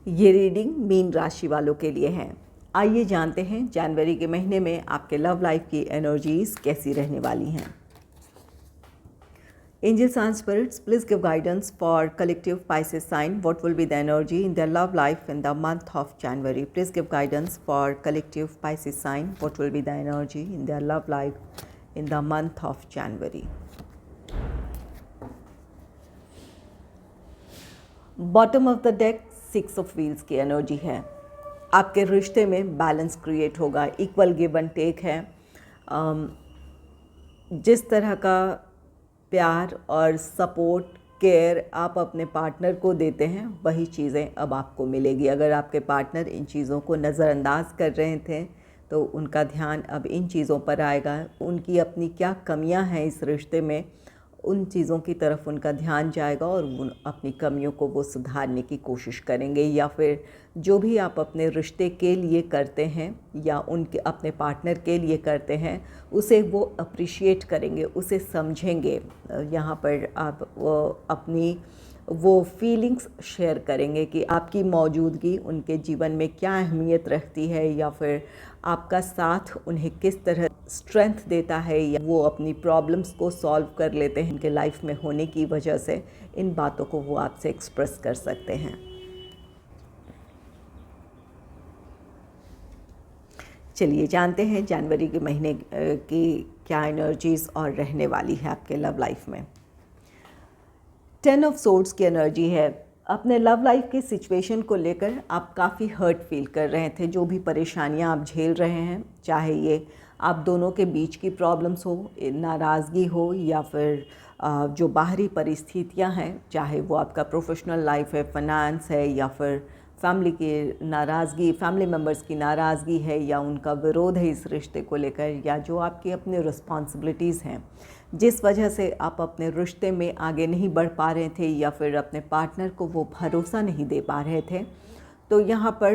ये reading mean राशि वालों के लिए है। आइए जानते हैं जनवरी के महीने में आपके लव लाइफ की एनर्जीज कैसी रहने वाली हैं। Angels and spirits, please give guidance for collective Pisces sign. What will be the energy in their love life in the month of January? Please give guidance for collective Pisces sign. What will be the energy in their love life in the month of January? Bottom of the deck 6 of wheels की energy है। आपके रिश्ते में balance create होगा, equal give and take है। जिस तरह का प्यार और सपोर्ट केयर आप अपने पार्टनर को देते हैं वही चीज़ें अब आपको मिलेगी। अगर आपके पार्टनर इन चीज़ों को नज़रअंदाज कर रहे थे तो उनका ध्यान अब इन चीज़ों पर आएगा। उनकी अपनी क्या कमियां हैं इस रिश्ते में, उन चीज़ों की तरफ उनका ध्यान जाएगा और उन अपनी कमियों को वो सुधारने की कोशिश करेंगे, या फिर जो भी आप अपने रिश्ते के लिए करते हैं या उनके अपने पार्टनर के लिए करते हैं उसे वो अप्रिशिएट करेंगे, उसे समझेंगे। यहाँ पर आप अपनी वो फीलिंग्स शेयर करेंगे कि आपकी मौजूदगी उनके जीवन में क्या अहमियत रखती है, या फिर आपका साथ उन्हें किस तरह स्ट्रेंथ देता है, या वो अपनी प्रॉब्लम्स को सॉल्व कर लेते हैं उनके लाइफ में होने की वजह से। इन बातों को वो आपसे एक्सप्रेस कर सकते हैं। चलिए जानते हैं जनवरी के महीने की क्या एनर्जीज और रहने वाली है आपके लव लाइफ में। 10 ऑफ सोर्ड्स की एनर्जी है। अपने लव लाइफ के सिचुएशन को लेकर आप काफ़ी हर्ट फील कर रहे थे। जो भी परेशानियां आप झेल रहे हैं, चाहे ये आप दोनों के बीच की प्रॉब्लम्स हो, नाराज़गी हो, या फिर जो बाहरी परिस्थितियां हैं, चाहे वो आपका प्रोफेशनल लाइफ है, फाइनेंस है, या फिर फैमिली की नाराज़गी, फैमिली मेम्बर्स की नाराज़गी है, या उनका विरोध है इस रिश्ते को लेकर, या जो आपकी अपनी रिस्पॉन्सिबिलिटीज़ हैं जिस वजह से आप अपने रिश्ते में आगे नहीं बढ़ पा रहे थे, या फिर अपने पार्टनर को वो भरोसा नहीं दे पा रहे थे। तो यहाँ पर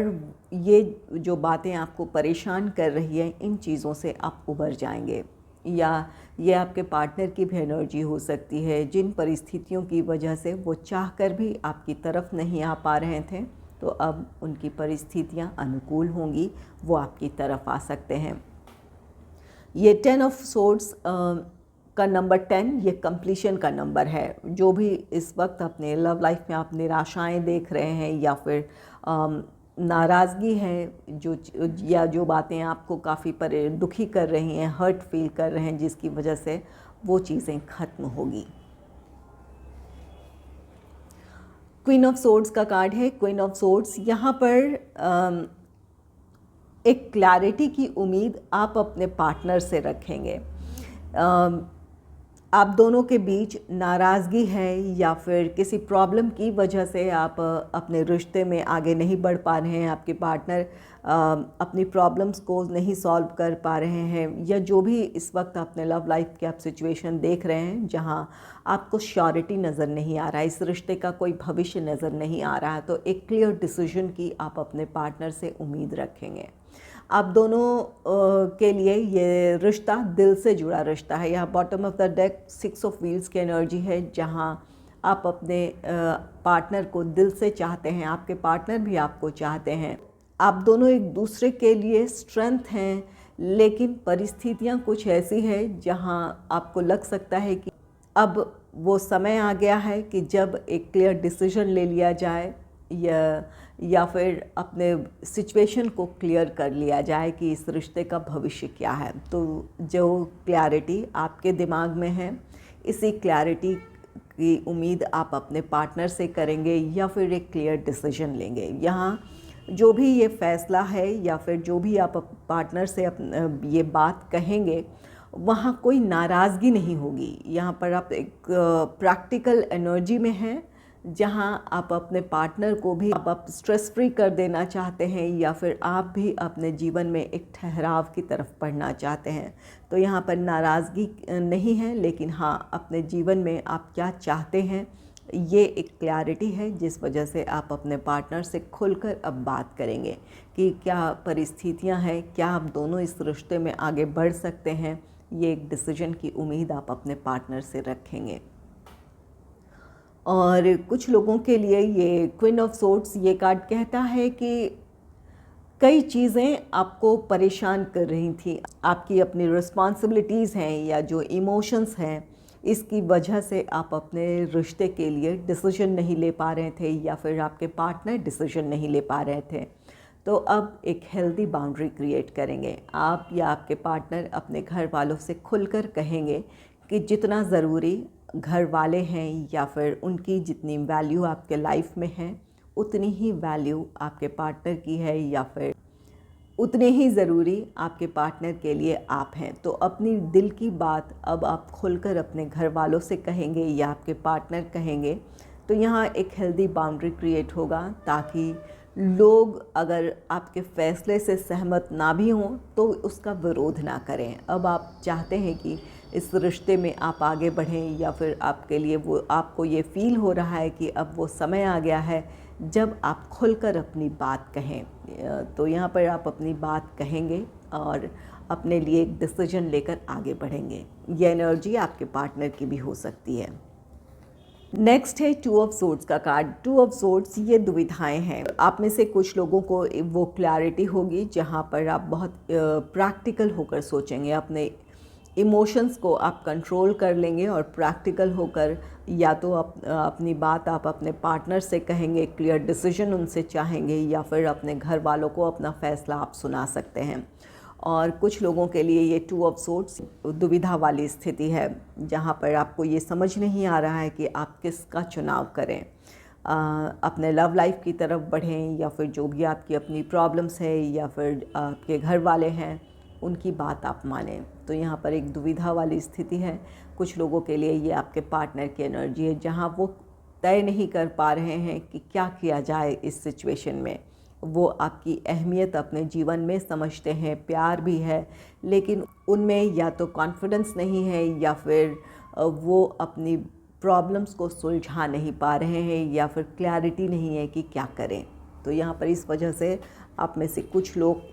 ये जो बातें आपको परेशान कर रही हैं, इन चीज़ों से आप उबर जाएंगे। या ये आपके पार्टनर की भी एनर्जी हो सकती है, जिन परिस्थितियों की वजह से वो चाहकर भी आपकी तरफ नहीं आ पा रहे थे, तो अब उनकी परिस्थितियाँ अनुकूल होंगी, वो आपकी तरफ आ सकते हैं। ये 10 ऑफ सोर्ड्स का नंबर 10 ये कंप्लीशन का नंबर है। जो भी इस वक्त अपने लव लाइफ में आप निराशाएं देख रहे हैं, या फिर नाराज़गी है, जो बातें आपको काफ़ी दुखी कर रही हैं, हर्ट फील कर रहे हैं, जिसकी वजह से वो चीज़ें ख़त्म होगी। क्वीन ऑफ सोर्ड्स का कार्ड है। क्वीन ऑफ सोर्ड्स यहाँ पर एक क्लैरिटी की उम्मीद आप अपने पार्टनर से रखेंगे। आप दोनों के बीच नाराज़गी है, या फिर किसी प्रॉब्लम की वजह से आप अपने रिश्ते में आगे नहीं बढ़ पा रहे हैं, आपके पार्टनर अपनी प्रॉब्लम्स को नहीं सॉल्व कर पा रहे हैं, या जो भी इस वक्त अपने लव लाइफ की आप सिचुएशन देख रहे हैं जहां आपको श्योरिटी नज़र नहीं आ रहा है, इस रिश्ते का कोई भविष्य नज़र नहीं आ रहा है, तो एक क्लियर डिसीजन की आप अपने पार्टनर से उम्मीद रखेंगे। आप दोनों के लिए ये रिश्ता दिल से जुड़ा रिश्ता है। यहाँ bottom of the deck 6 of wheels की एनर्जी है, जहाँ आप अपने पार्टनर को दिल से चाहते हैं, आपके पार्टनर भी आपको चाहते हैं। आप दोनों एक दूसरे के लिए स्ट्रेंथ हैं, लेकिन परिस्थितियाँ कुछ ऐसी है जहाँ आपको लग सकता है कि अब वो समय आ गया है कि जब एक क्लियर डिसीजन ले लिया जाए, या फिर अपने सिचुएशन को क्लियर कर लिया जाए कि इस रिश्ते का भविष्य क्या है। तो जो क्लैरिटी आपके दिमाग में है, इसी क्लैरिटी की उम्मीद आप अपने पार्टनर से करेंगे, या फिर एक क्लियर डिसीजन लेंगे। यहाँ जो भी ये फैसला है, या फिर जो भी आप पार्टनर से ये बात कहेंगे, वहाँ कोई नाराज़गी नहीं होगी। यहाँ पर आप एक प्रैक्टिकल एनर्जी में हैं, जहां आप अपने पार्टनर को भी आप स्ट्रेस फ्री कर देना चाहते हैं, या फिर आप भी अपने जीवन में एक ठहराव की तरफ बढ़ना चाहते हैं। तो यहाँ पर नाराज़गी नहीं है, लेकिन हाँ, अपने जीवन में आप क्या चाहते हैं ये एक क्लैरिटी है, जिस वजह से आप अपने पार्टनर से खुलकर अब बात करेंगे कि क्या परिस्थितियाँ हैं, क्या आप दोनों इस रिश्ते में आगे बढ़ सकते हैं। ये एक डिसीजन की उम्मीद आप अपने पार्टनर से रखेंगे। और कुछ लोगों के लिए ये क्वीन ऑफ सोर्ड्स ये कार्ड कहता है कि कई चीज़ें आपको परेशान कर रही थी, आपकी अपनी रिस्पॉन्सिबिलिटीज़ हैं या जो इमोशंस हैं, इसकी वजह से आप अपने रिश्ते के लिए डिसीजन नहीं ले पा रहे थे या फिर आपके पार्टनर डिसीजन नहीं ले पा रहे थे। तो अब एक हेल्दी बाउंड्री क्रिएट करेंगे। आप या आपके पार्टनर अपने घर वालों से खुलकर कहेंगे कि जितना ज़रूरी घर वाले हैं या फिर उनकी जितनी वैल्यू आपके लाइफ में है, उतनी ही वैल्यू आपके पार्टनर की है या फिर उतने ही ज़रूरी आपके पार्टनर के लिए आप हैं। तो अपनी दिल की बात अब आप खुलकर अपने घर वालों से कहेंगे या आपके पार्टनर कहेंगे, तो यहाँ एक हेल्दी बाउंड्री क्रिएट होगा, ताकि लोग अगर आपके फ़ैसले से सहमत ना भी हों तो उसका विरोध ना करें। अब आप चाहते हैं कि इस रिश्ते में आप आगे बढ़ें या फिर आपके लिए वो आपको ये फ़ील हो रहा है कि अब वो समय आ गया है जब आप खुलकर अपनी बात कहें। तो यहाँ पर आप अपनी बात कहेंगे और अपने लिए एक डिसीजन लेकर आगे बढ़ेंगे। ये एनर्जी आपके पार्टनर की भी हो सकती है। नेक्स्ट है टू ऑफ सोर्ड्स का कार्ड। टू ऑफ सोर्ड्स ये दुविधाएं हैं। आप में से कुछ लोगों को वो क्लैरिटी होगी जहाँ पर आप बहुत प्रैक्टिकल होकर सोचेंगे, अपने इमोशंस को आप कंट्रोल कर लेंगे और प्रैक्टिकल होकर या तो अपनी बात आप अपने पार्टनर से कहेंगे, क्लियर डिसीजन उनसे चाहेंगे, या फिर अपने घर वालों को अपना फ़ैसला आप सुना सकते हैं। और कुछ लोगों के लिए ये टू ऑफ सोर्ड्स दुविधा वाली स्थिति है, जहाँ पर आपको ये समझ नहीं आ रहा है कि आप किसका चुनाव करें, अपने लव लाइफ की तरफ बढ़ें या फिर जो भी आपकी अपनी प्रॉब्लम्स है या फिर आपके घर वाले हैं उनकी बात आप मानें। तो यहाँ पर एक दुविधा वाली स्थिति है। कुछ लोगों के लिए ये आपके पार्टनर की एनर्जी है, जहाँ वो तय नहीं कर पा रहे हैं कि क्या किया जाए इस सिचुएशन में। वो आपकी अहमियत अपने जीवन में समझते हैं, प्यार भी है, लेकिन उनमें या तो कॉन्फिडेंस नहीं है या फिर वो अपनी प्रॉब्लम्स को सुलझा नहीं पा रहे हैं या फिर क्लैरिटी नहीं है कि क्या करें। तो यहाँ पर इस वजह से आप में से कुछ लोग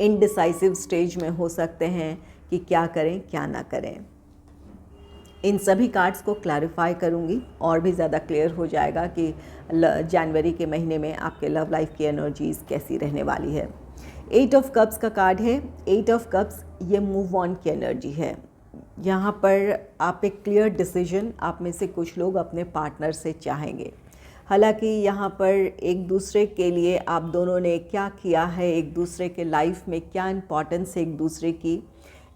इनडिसाइसिव स्टेज में हो सकते हैं कि क्या करें क्या ना करें। इन सभी कार्ड्स को क्लैरिफाई करूंगी और भी ज़्यादा क्लियर हो जाएगा कि जनवरी के महीने में आपके लव लाइफ की एनर्जीज़ कैसी रहने वाली है। 8 ऑफ कप्स का कार्ड है। 8 ऑफ कप्स ये मूव ऑन की एनर्जी है। यहाँ पर आप एक क्लियर डिसीजन आप में से कुछ लोग अपने पार्टनर से चाहेंगे। हालांकि यहाँ पर एक दूसरे के लिए आप दोनों ने क्या किया है, एक दूसरे के लाइफ में क्या इम्पोर्टेंस है एक दूसरे की,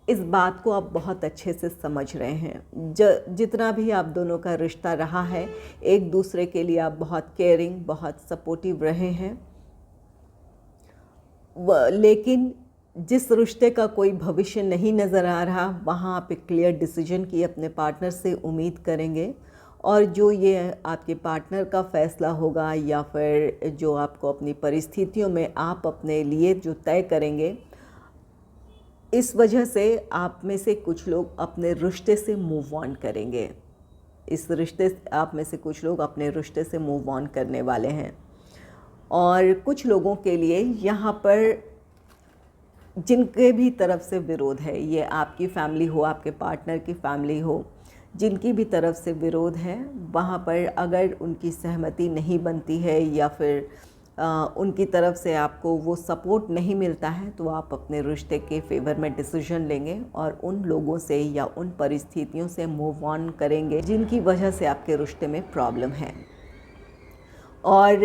इस बात को आप बहुत अच्छे से समझ रहे हैं। जितना भी आप दोनों का रिश्ता रहा है, एक दूसरे के लिए आप बहुत केयरिंग, बहुत सपोर्टिव रहे हैं। लेकिन जिस रिश्ते का कोई भविष्य नहीं नज़र आ रहा, वहाँ आप एक क्लियर डिसीजन की अपने पार्टनर से उम्मीद करेंगे, और जो ये आपके पार्टनर का फ़ैसला होगा या फिर जो आपको अपनी परिस्थितियों में आप अपने लिए जो तय करेंगे, इस वजह से आप में से कुछ लोग अपने रिश्ते से मूव ऑन करेंगे। आप में से कुछ लोग अपने रिश्ते से मूव ऑन करने वाले हैं। और कुछ लोगों के लिए यहाँ पर जिनके भी तरफ से विरोध है, ये आपकी फैमिली हो, आपके पार्टनर की फैमिली हो, जिनकी भी तरफ से विरोध है, वहाँ पर अगर उनकी सहमति नहीं बनती है या फिर उनकी तरफ से आपको वो सपोर्ट नहीं मिलता है, तो आप अपने रिश्ते के फेवर में डिसीजन लेंगे और उन लोगों से या उन परिस्थितियों से मूव ऑन करेंगे जिनकी वजह से आपके रिश्ते में प्रॉब्लम है। और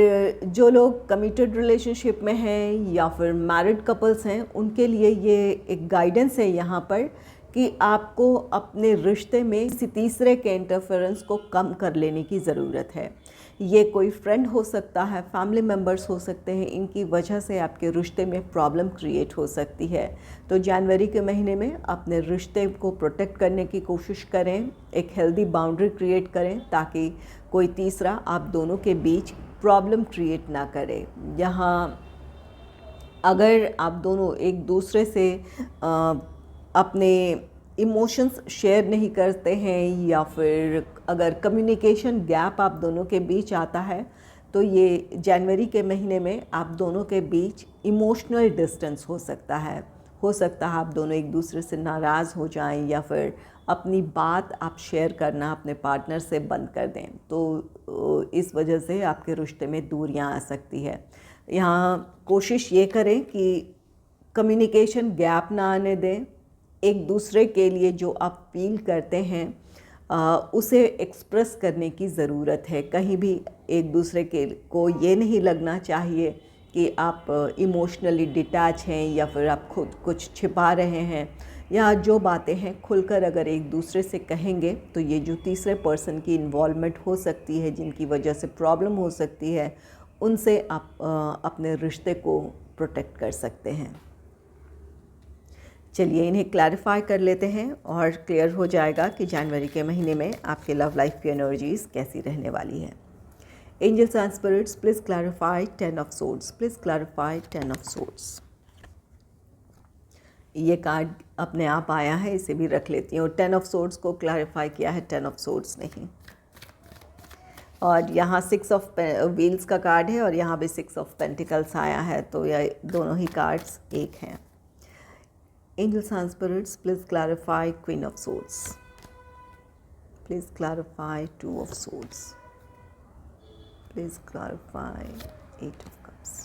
जो लोग कमिटेड रिलेशनशिप में हैं या फिर मैरिड कपल्स हैं, उनके लिए ये एक गाइडेंस है यहाँ पर कि आपको अपने रिश्ते में किसी तीसरे के इंटरफेरेंस को कम कर लेने की ज़रूरत है। ये कोई फ्रेंड हो सकता है, फैमिली मेम्बर्स हो सकते हैं, इनकी वजह से आपके रिश्ते में प्रॉब्लम क्रिएट हो सकती है। तो जनवरी के महीने में अपने रिश्ते को प्रोटेक्ट करने की कोशिश करें, एक हेल्दी बाउंड्री क्रिएट करें, ताकि कोई तीसरा आप दोनों के बीच प्रॉब्लम क्रिएट ना करे। यहाँ अगर आप दोनों एक दूसरे से अपने इमोशंस शेयर नहीं करते हैं या फिर अगर कम्युनिकेशन गैप आप दोनों के बीच आता है, तो ये जनवरी के महीने में आप दोनों के बीच इमोशनल डिस्टेंस हो सकता है। आप दोनों एक दूसरे से नाराज़ हो जाएं या फिर अपनी बात आप शेयर करना अपने पार्टनर से बंद कर दें, तो इस वजह से आपके रिश्ते में दूरियां आ सकती है। यहाँ कोशिश ये करें कि कम्युनिकेशन गैप ना आने दें। एक दूसरे के लिए जो आप फील करते हैं उसे एक्सप्रेस करने की ज़रूरत है। कहीं भी एक दूसरे के को ये नहीं लगना चाहिए कि आप इमोशनली डिटैच हैं या फिर आप खुद कुछ छिपा रहे हैं, या जो बातें हैं खुलकर अगर एक दूसरे से कहेंगे तो ये जो तीसरे पर्सन की इन्वॉल्वमेंट हो सकती है, जिनकी वजह से प्रॉब्लम हो सकती है, उनसे आप अपने रिश्ते को प्रोटेक्ट कर सकते हैं। चलिए इन्हें क्लैरिफाई कर लेते हैं और क्लियर हो जाएगा कि जनवरी के महीने में आपके लव लाइफ की एनर्जीज़ कैसी रहने वाली है। Angels and spirits, please clarify 10 of swords, please clarify 10 of swords. ये कार्ड अपने आप आया है, इसे भी रख लेती हूँ। 10 ऑफ सोर्ड्स को क्लैरिफाई किया है, 10 ऑफ सोर्ड्स नहीं। और यहाँ 6 ऑफ व्हील्स का कार्ड है और यहाँ भी 6 ऑफ पेंटिकल्स आया है, तो ये दोनों ही कार्ड्स एक हैं। Angels and spirits, please clarify Queen of Swords. Please clarify Two of Swords. Please clarify Eight of Cups.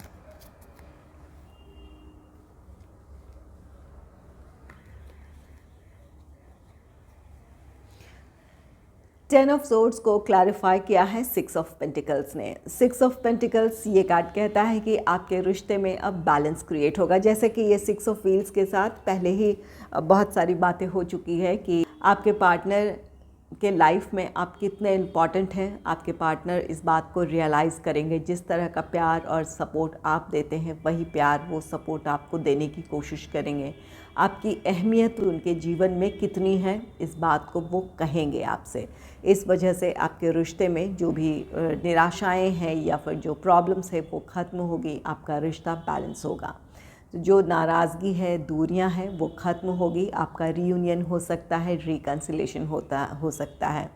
Ten of swords को क्लैरिफाई किया है 6 ऑफ पेंटिकल्स ने। 6 ऑफ पेंटिकल्स ये कार्ड कहता है कि आपके रिश्ते में अब बैलेंस क्रिएट होगा। जैसे कि ये 6 ऑफ व्हील्स के साथ पहले ही बहुत सारी बातें हो चुकी है कि आपके पार्टनर के लाइफ में आप कितने इम्पॉर्टेंट हैं। आपके पार्टनर इस बात को रियलाइज़ करेंगे। जिस तरह का प्यार और सपोर्ट आप देते हैं, वही प्यार वो सपोर्ट आपको देने की कोशिश करेंगे। आपकी अहमियत उनके जीवन में कितनी है, इस बात को वो कहेंगे आपसे। इस वजह से आपके रिश्ते में जो भी निराशाएं हैं या फिर जो प्रॉब्लम्स है वो ख़त्म होगी, आपका रिश्ता बैलेंस होगा। जो नाराज़गी है, दूरियां हैं, वो ख़त्म होगी, आपका रीयूनियन हो सकता है, रिकन्सिलेशन हो सकता है।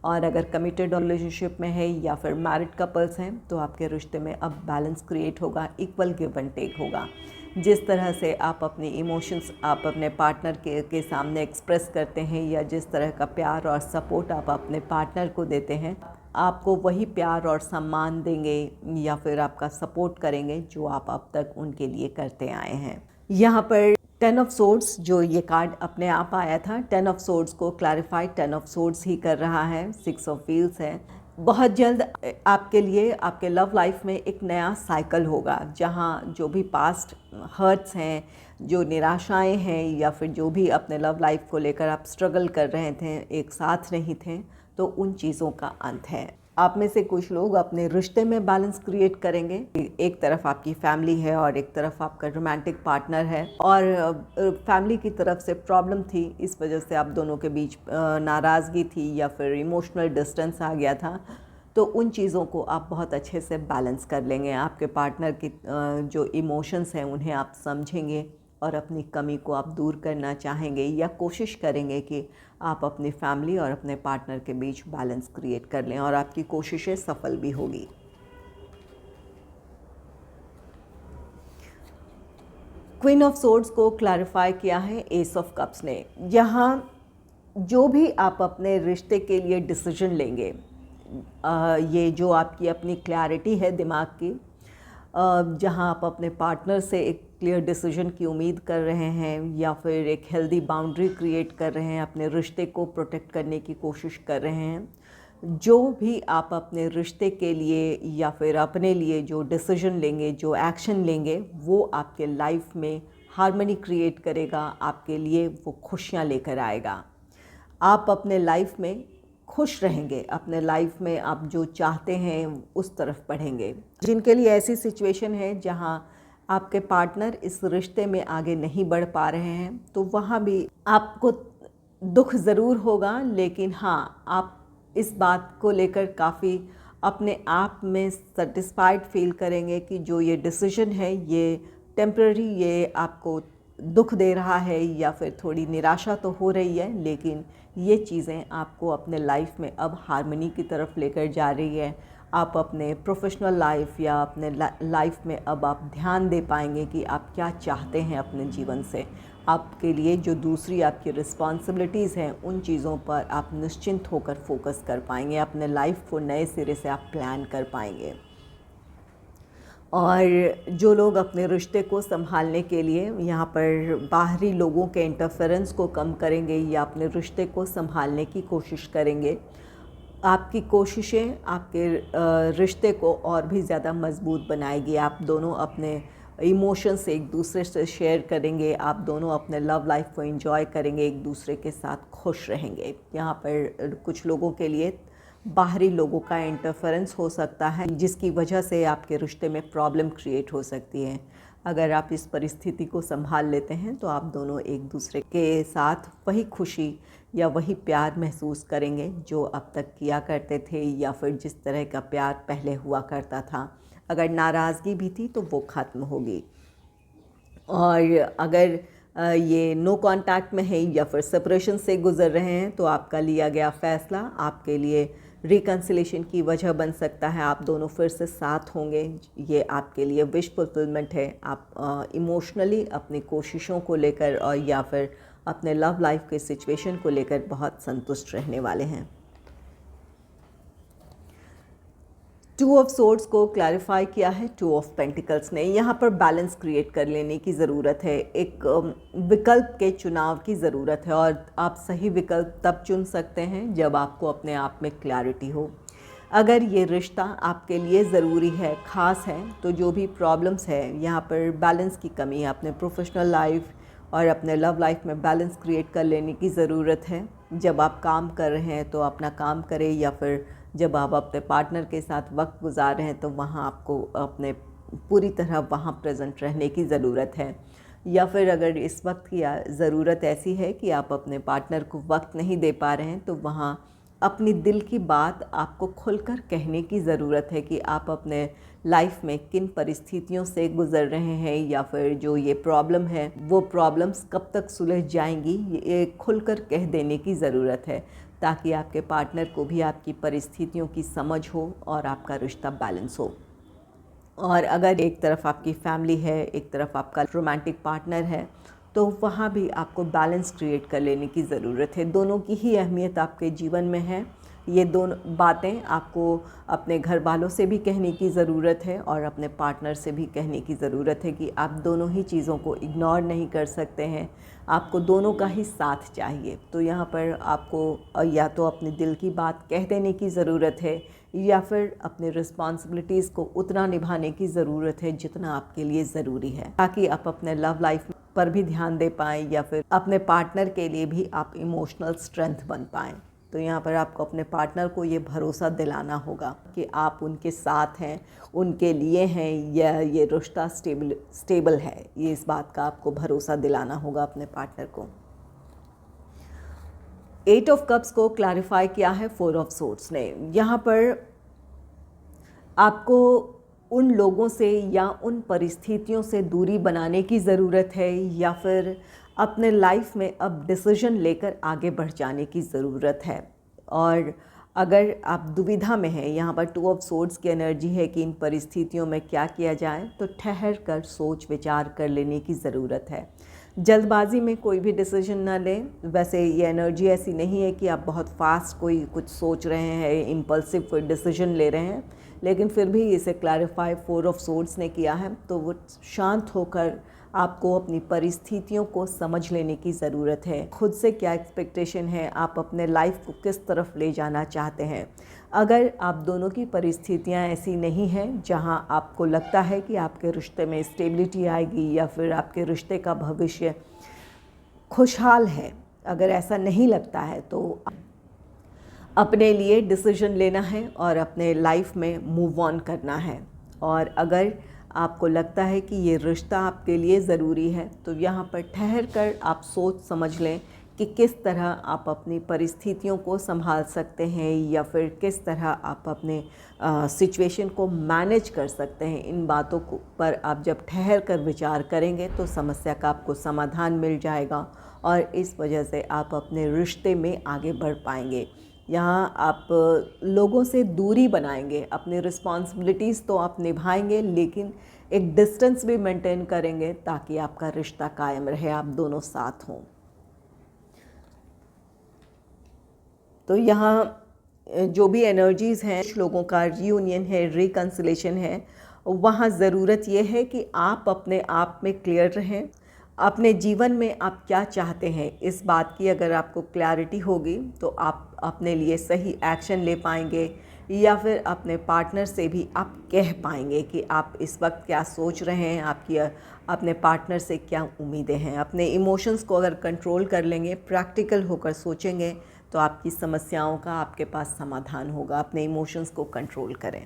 और अगर कमिटेड रिलेशनशिप में है या फिर मैरिड कपल्स हैं तो आपके रिश्ते में अब बैलेंस क्रिएट होगा, इक्वल गिव एंड टेक होगा। जिस तरह से आप अपने इमोशंस आप अपने पार्टनर के सामने एक्सप्रेस करते हैं या जिस तरह का प्यार और सपोर्ट आप अपने पार्टनर को देते हैं, आपको वही प्यार और सम्मान देंगे या फिर आपका सपोर्ट करेंगे जो आप अब तक उनके लिए करते आए हैं। यहाँ पर 10 ऑफ सोर्ड्स जो ये कार्ड अपने आप आया था, 10 ऑफ सोर्ड्स को क्लैरिफाई 10 ऑफ सोर्ड्स ही कर रहा है। 6 ऑफ व्हील्स है। बहुत जल्द आपके लिए आपके लव लाइफ में एक नया साइकिल होगा, जहाँ जो भी पास्ट हर्ट्स हैं, जो निराशाएं हैं या फिर जो भी अपने लव लाइफ को लेकर आप स्ट्रगल कर रहे थे, एक साथ नहीं थे, तो उन चीज़ों का अंत है। आप में से कुछ लोग अपने रिश्ते में बैलेंस क्रिएट करेंगे। एक तरफ आपकी फैमिली है और एक तरफ आपका रोमांटिक पार्टनर है, और फैमिली की तरफ से प्रॉब्लम थी, इस वजह से आप दोनों के बीच नाराज़गी थी या फिर इमोशनल डिस्टेंस आ गया था। तो उन चीज़ों को आप बहुत अच्छे से बैलेंस कर लेंगे। आपके पार्टनर की जो इमोशंस हैं उन्हें आप समझेंगे और अपनी कमी को आप दूर करना चाहेंगे या कोशिश करेंगे कि आप अपनी फैमिली और अपने पार्टनर के बीच बैलेंस क्रिएट कर लें, और आपकी कोशिशें सफल भी होगी। क्वीन ऑफ सोर्ड्स को क्लैरिफाई किया है एस ऑफ कप्स ने। यहाँ जो भी आप अपने रिश्ते के लिए डिसीजन लेंगे, ये जो आपकी अपनी क्लैरिटी है दिमाग की, जहाँ आप अपने पार्टनर से एक क्लियर डिसीजन की उम्मीद कर रहे हैं या फिर एक हेल्दी बाउंड्री क्रिएट कर रहे हैं, अपने रिश्ते को प्रोटेक्ट करने की कोशिश कर रहे हैं, जो भी आप अपने रिश्ते के लिए या फिर अपने लिए जो डिसीजन लेंगे, जो एक्शन लेंगे, वो आपके लाइफ में हार्मनी क्रिएट करेगा, आपके लिए वो खुशियाँ लेकर आएगा। आप अपने लाइफ में खुश रहेंगे, अपने लाइफ में आप जो चाहते हैं उस तरफ बढ़ेंगे। जिनके लिए ऐसी सिचुएशन है जहां आपके पार्टनर इस रिश्ते में आगे नहीं बढ़ पा रहे हैं, तो वहां भी आपको दुख ज़रूर होगा, लेकिन हाँ, आप इस बात को लेकर काफ़ी अपने आप में सेटिस्फाइड फील करेंगे कि जो ये डिसीजन है ये टेम्पररी, ये आपको दुख दे रहा है या फिर थोड़ी निराशा तो हो रही है, लेकिन ये चीज़ें आपको अपने लाइफ में अब हार्मनी की तरफ लेकर जा रही है। आप अपने प्रोफेशनल लाइफ या अपने लाइफ में अब आप ध्यान दे पाएंगे कि आप क्या चाहते हैं अपने जीवन से। आपके लिए जो दूसरी आपकी रिस्पॉन्सिबिलिटीज़ हैं उन चीज़ों पर आप निश्चिंत होकर फोकस कर पाएंगे, अपने लाइफ को नए सिरे से आप प्लान कर पाएंगे। और जो लोग अपने रिश्ते को संभालने के लिए यहाँ पर बाहरी लोगों के इंटरफेरेंस को कम करेंगे या अपने रिश्ते को संभालने की कोशिश करेंगे, आपकी कोशिशें आपके रिश्ते को और भी ज़्यादा मजबूत बनाएगी। आप दोनों अपने इमोशंस एक दूसरे से शेयर करेंगे, आप दोनों अपने लव लाइफ को एंजॉय करेंगे, एक दूसरे के साथ खुश रहेंगे। यहाँ पर कुछ लोगों के लिए बाहरी लोगों का इंटरफेरेंस हो सकता है जिसकी वजह से आपके रिश्ते में प्रॉब्लम क्रिएट हो सकती है। अगर आप इस परिस्थिति को संभाल लेते हैं तो आप दोनों एक दूसरे के साथ वही खुशी या वही प्यार महसूस करेंगे जो अब तक किया करते थे, या फिर जिस तरह का प्यार पहले हुआ करता था। अगर नाराज़गी भी थी तो वो ख़त्म होगी। और अगर ये नो कांटेक्ट में है या फिर सेपरेशन से गुज़र रहे हैं तो आपका लिया गया फ़ैसला आपके लिए रिकन्सिलेशन की वजह बन सकता है। आप दोनों फिर से साथ होंगे, ये आपके लिए विश फुलफिलमेंट है। आप इमोशनली अपनी कोशिशों को लेकर और या फिर अपने लव लाइफ के सिचुएशन को लेकर बहुत संतुष्ट रहने वाले हैं। 2 ऑफ सोर्ड्स को क्लैरिफाई किया है 2 ऑफ पेंटिकल्स ने। यहाँ पर बैलेंस क्रिएट कर लेने की ज़रूरत है, एक विकल्प के चुनाव की ज़रूरत है, और आप सही विकल्प तब चुन सकते हैं जब आपको अपने आप में क्लैरिटी हो। अगर ये रिश्ता आपके लिए ज़रूरी है, ख़ास है, तो जो भी प्रॉब्लम्स है यहाँ पर बैलेंस की कमी है। अपने प्रोफेशनल लाइफ और अपने लव लाइफ में बैलेंस क्रिएट कर लेने की ज़रूरत है। जब आप काम कर रहे हैं तो अपना काम करें, या फिर जब आप अपने पार्टनर के साथ वक्त गुजार रहे हैं तो वहाँ आपको अपने पूरी तरह वहाँ प्रेजेंट रहने की ज़रूरत है। या फिर अगर इस वक्त की ज़रूरत ऐसी है कि आप अपने पार्टनर को वक्त नहीं दे पा रहे हैं तो वहाँ अपनी दिल की बात आपको खुलकर कहने की ज़रूरत है कि आप अपने लाइफ में किन परिस्थितियों से गुज़र रहे हैं, या फिर जो ये प्रॉब्लम है वो प्रॉब्लम्स कब तक सुलझ जाएंगी, ये खुलकर कह देने की ज़रूरत है, ताकि आपके पार्टनर को भी आपकी परिस्थितियों की समझ हो और आपका रिश्ता बैलेंस हो। और अगर एक तरफ आपकी फैमिली है, एक तरफ आपका रोमांटिक पार्टनर है, तो वहाँ भी आपको बैलेंस क्रिएट कर लेने की ज़रूरत है। दोनों की ही अहमियत आपके जीवन में है। ये दोनों बातें आपको अपने घर वालों से भी कहने की ज़रूरत है और अपने पार्टनर से भी कहने की ज़रूरत है कि आप दोनों ही चीज़ों को इग्नोर नहीं कर सकते हैं, आपको दोनों का ही साथ चाहिए। तो यहाँ पर आपको या तो अपने दिल की बात कह देने की ज़रूरत है, या फिर अपने रिस्पॉन्सिबिलिटीज़ को उतना निभाने की ज़रूरत है जितना आपके लिए ज़रूरी है, ताकि आप अपने लव लाइफ पर भी ध्यान दे पाएँ, या फिर अपने पार्टनर के लिए भी आप इमोशनल स्ट्रेंथ बन पाएँ। तो यहाँ पर आपको अपने पार्टनर को ये भरोसा दिलाना होगा कि आप उनके साथ हैं, उनके लिए हैं, या ये रिश्ता स्टेबल है। ये इस बात का आपको भरोसा दिलाना होगा अपने पार्टनर को। 8 ऑफ कप्स को क्लैरिफाई किया है 4 ऑफ सोर्ड्स ने। यहाँ पर आपको उन लोगों से या उन परिस्थितियों से दूरी बनाने की ज़रूरत है, या फिर अपने लाइफ में अब डिसीजन लेकर आगे बढ़ जाने की ज़रूरत है। और अगर आप दुविधा में हैं, यहाँ पर 2 ऑफ सोर्ड्स की एनर्जी है कि इन परिस्थितियों में क्या किया जाए, तो ठहर कर सोच विचार कर लेने की ज़रूरत है। जल्दबाजी में कोई भी डिसीजन ना लें। वैसे ये एनर्जी ऐसी नहीं है कि आप बहुत फास्ट कोई कुछ सोच रहे हैं, इम्पल्सिव कोई डिसीजन ले रहे हैं, लेकिन फिर भी इसे क्लैरिफाई 4 ऑफ सोर्ड्स ने किया है। तो वो शांत होकर आपको अपनी परिस्थितियों को समझ लेने की ज़रूरत है। खुद से क्या एक्सपेक्टेशन है, आप अपने लाइफ को किस तरफ ले जाना चाहते हैं। अगर आप दोनों की परिस्थितियां ऐसी नहीं हैं जहां आपको लगता है कि आपके रिश्ते में स्टेबिलिटी आएगी या फिर आपके रिश्ते का भविष्य खुशहाल है, अगर ऐसा नहीं लगता है तो अपने लिए डिसीजन लेना है और अपने लाइफ में मूव ऑन करना है। और अगर आपको लगता है कि ये रिश्ता आपके लिए ज़रूरी है तो यहाँ पर ठहर कर आप सोच समझ लें कि किस तरह आप अपनी परिस्थितियों को संभाल सकते हैं, या फिर किस तरह आप अपने सिचुएशन को मैनेज कर सकते हैं। इन बातों को पर आप जब ठहर कर विचार करेंगे तो समस्या का आपको समाधान मिल जाएगा और इस वजह से आप अपने रिश्ते में आगे बढ़ पाएंगे। यहाँ आप लोगों से दूरी बनाएंगे, अपनी रिस्पॉन्सिबिलिटीज़ तो आप निभाएंगे लेकिन एक डिस्टेंस भी मेंटेन करेंगे ताकि आपका रिश्ता कायम रहे, आप दोनों साथ हों। तो यहाँ जो भी एनर्जीज़ हैं, लोगों का रीयूनियन है, रिकन्सिलेशन है, वहाँ ज़रूरत ये है कि आप अपने आप में क्लियर रहें। अपने जीवन में आप क्या चाहते हैं इस बात की अगर आपको क्लैरिटी होगी तो आप अपने लिए सही एक्शन ले पाएंगे, या फिर अपने पार्टनर से भी आप कह पाएंगे कि आप इस वक्त क्या सोच रहे हैं, आपकी अपने पार्टनर से क्या उम्मीदें हैं। अपने इमोशंस को अगर कंट्रोल कर लेंगे, प्रैक्टिकल होकर सोचेंगे, तो आपकी समस्याओं का आपके पास समाधान होगा। अपने इमोशंस को कंट्रोल करें।